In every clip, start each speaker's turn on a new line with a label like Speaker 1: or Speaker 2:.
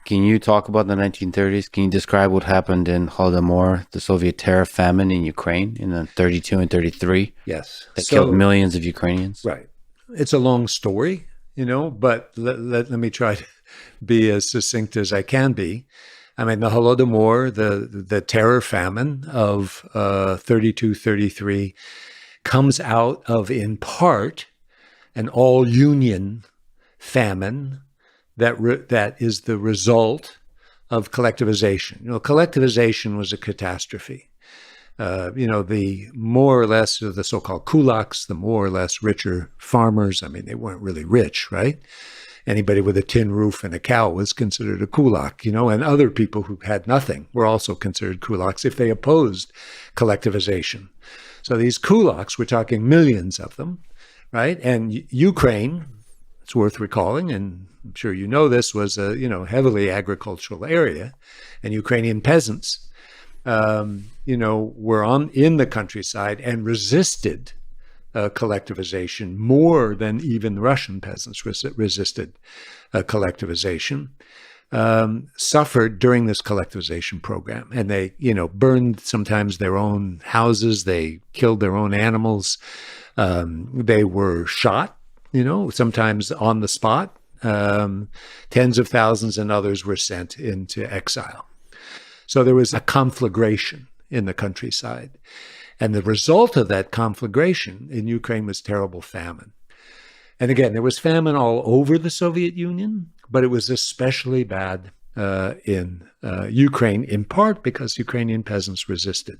Speaker 1: Can you talk about the 1930s? Can you describe what happened in Holodomor, the Soviet terror famine in Ukraine in the 32 and 33
Speaker 2: Yes.
Speaker 1: that killed millions of Ukrainians?
Speaker 2: Right. It's a long story, but let me try to be as succinct as I can be. I mean, the Holodomor, the terror famine of 32, 33 comes out of, in part, an all-union famine that is the result of collectivization. Collectivization was a catastrophe. The more or less of the so-called kulaks, the more or less richer farmers. I mean, they weren't really rich, right? Anybody with a tin roof and a cow was considered a kulak, and other people who had nothing were also considered kulaks if they opposed collectivization. So these kulaks, we're talking millions of them, right? And Ukraine, it's worth recalling, and I'm sure you know this, was a heavily agricultural area, and Ukrainian peasants, were in the countryside and resisted collectivization more than even the Russian peasants resisted collectivization. Suffered during this collectivization program, and they, burned sometimes their own houses. They killed their own animals. They were shot, sometimes on the spot. Tens of thousands and others were sent into exile. So there was a conflagration in the countryside. And the result of that conflagration in Ukraine was terrible famine. And again, there was famine all over the Soviet Union, but it was especially bad in Ukraine, in part because Ukrainian peasants resisted.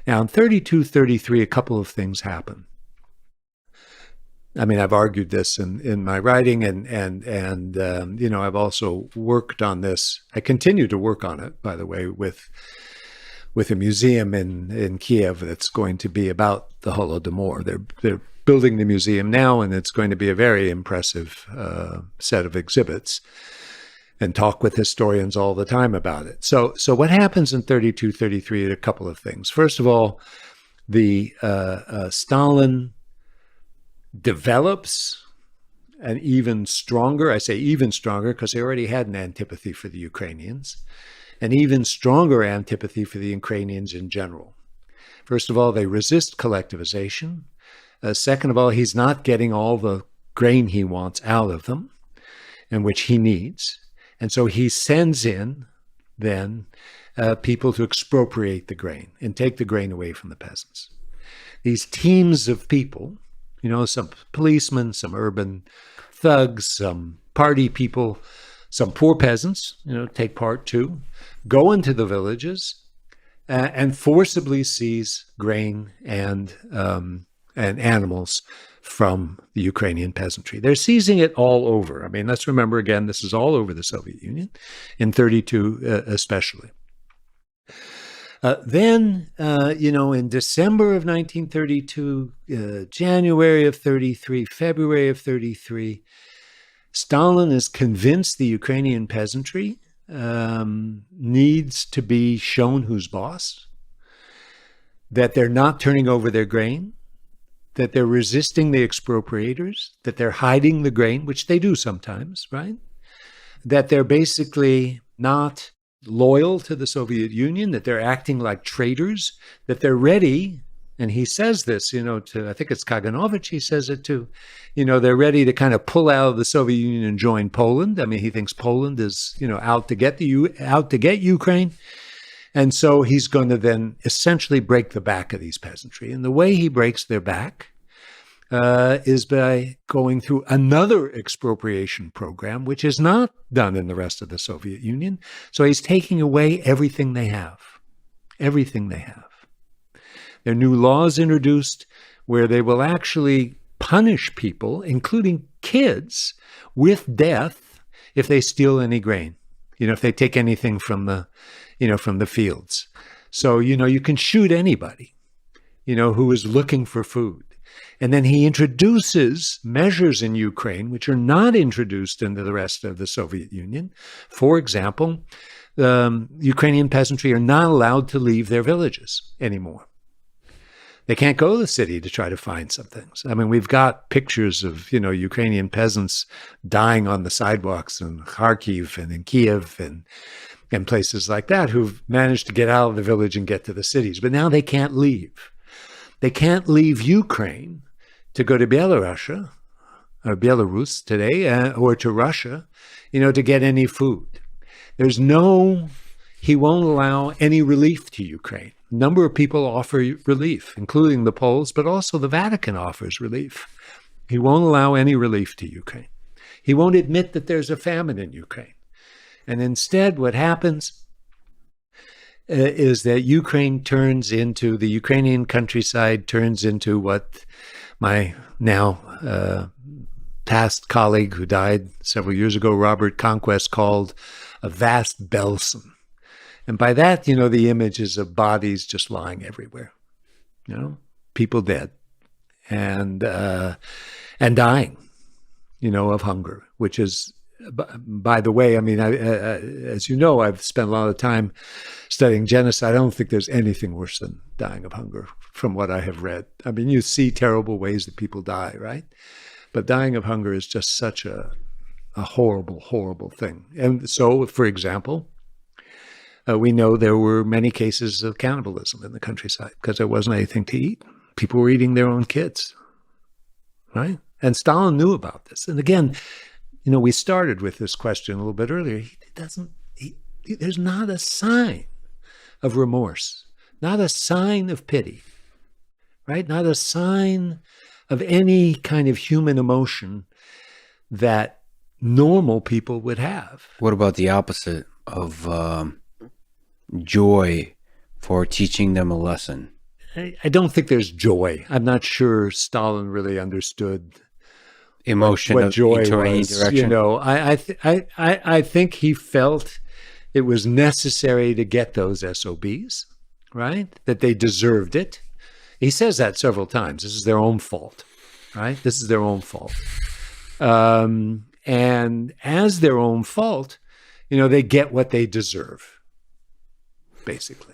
Speaker 2: Now, in 32, 33, a couple of things happened. I mean, I've argued this in my writing, and I've also worked on this. I continue to work on it, by the way, with a museum in Kiev that's going to be about the Holodomor. They're building the museum now, and it's going to be a very impressive set of exhibits, and talk with historians all the time about it. So what happens in 32, 33 are a couple of things. First of all, the Stalin develops an even stronger, I say even stronger because they already had an antipathy for the Ukrainians, an even stronger antipathy for the Ukrainians in general. First of all, they resist collectivization. Second of all, he's not getting all the grain he wants out of them, and which he needs. And so he sends in then people to expropriate the grain and take the grain away from the peasants. These teams of people, some policemen, some urban thugs, some party people, some poor peasants, take part too, go into the villages and forcibly seize grain and animals from the Ukrainian peasantry. They're seizing it all over. I mean, let's remember again, this is all over the Soviet Union, in 32 especially. Then, in December of 1932, January of 33, February of 33, Stalin is convinced the Ukrainian peasantry needs to be shown who's boss, that they're not turning over their grain, that they're resisting the expropriators, that they're hiding the grain, which they do sometimes, right? That they're basically not loyal to the Soviet Union, that they're acting like traitors, that they're ready, and he says this, to, I think it's Kaganovich, he says it to, they're ready to kind of pull out of the Soviet Union and join Poland. I mean, he thinks Poland is, out to get Ukraine. And so he's going to then essentially break the back of these peasantry. And the way he breaks their back is by going through another expropriation program, which is not done in the rest of the Soviet Union. So he's taking away everything they have, everything they have. There are new laws introduced where they will actually punish people, including kids, with death if they steal any grain, if they take anything from the fields. So, you can shoot anybody, who is looking for food. And then he introduces measures in Ukraine which are not introduced into the rest of the Soviet Union. For example, Ukrainian peasantry are not allowed to leave their villages anymore. They can't go to the city to try to find some things. I mean, we've got pictures of, Ukrainian peasants dying on the sidewalks in Kharkiv and in Kiev and places like that who've managed to get out of the village and get to the cities. But now they can't leave. They can't leave Ukraine to go to Belarus or Belarus today or to Russia, to get any food. He won't allow any relief to Ukraine. A number of people offer relief, including the Poles, but also the Vatican offers relief. He won't allow any relief to Ukraine. He won't admit that there's a famine in Ukraine. And instead, what happens is that the Ukrainian countryside turns into what my now past colleague who died several years ago, Robert Conquest, called a vast Belsen. And by that, the image is of bodies just lying everywhere, people dead and dying, of hunger, which is, by the way, I mean, as you know, I've spent a lot of time studying genocide. I don't think there's anything worse than dying of hunger from what I have read. I mean, you see terrible ways that people die, right? But dying of hunger is just such a horrible, horrible thing. And so, for example, we know there were many cases of cannibalism in the countryside because there wasn't anything to eat. People were eating their own kids, right? And Stalin knew about this. And again, we started with this question a little bit earlier. There's not a sign of remorse, not a sign of pity, right? Not a sign of any kind of human emotion that normal people would have.
Speaker 1: What about the opposite of joy for teaching them a lesson?
Speaker 2: I don't think there's joy. I'm not sure Stalin really understood
Speaker 1: emotion
Speaker 2: what
Speaker 1: of
Speaker 2: joy was.
Speaker 1: direction.
Speaker 2: I think he felt it was necessary to get those SOBs, right? That they deserved it. He says that several times. This is their own fault, right? This is their own fault. And as their own fault, they get what they deserve, basically.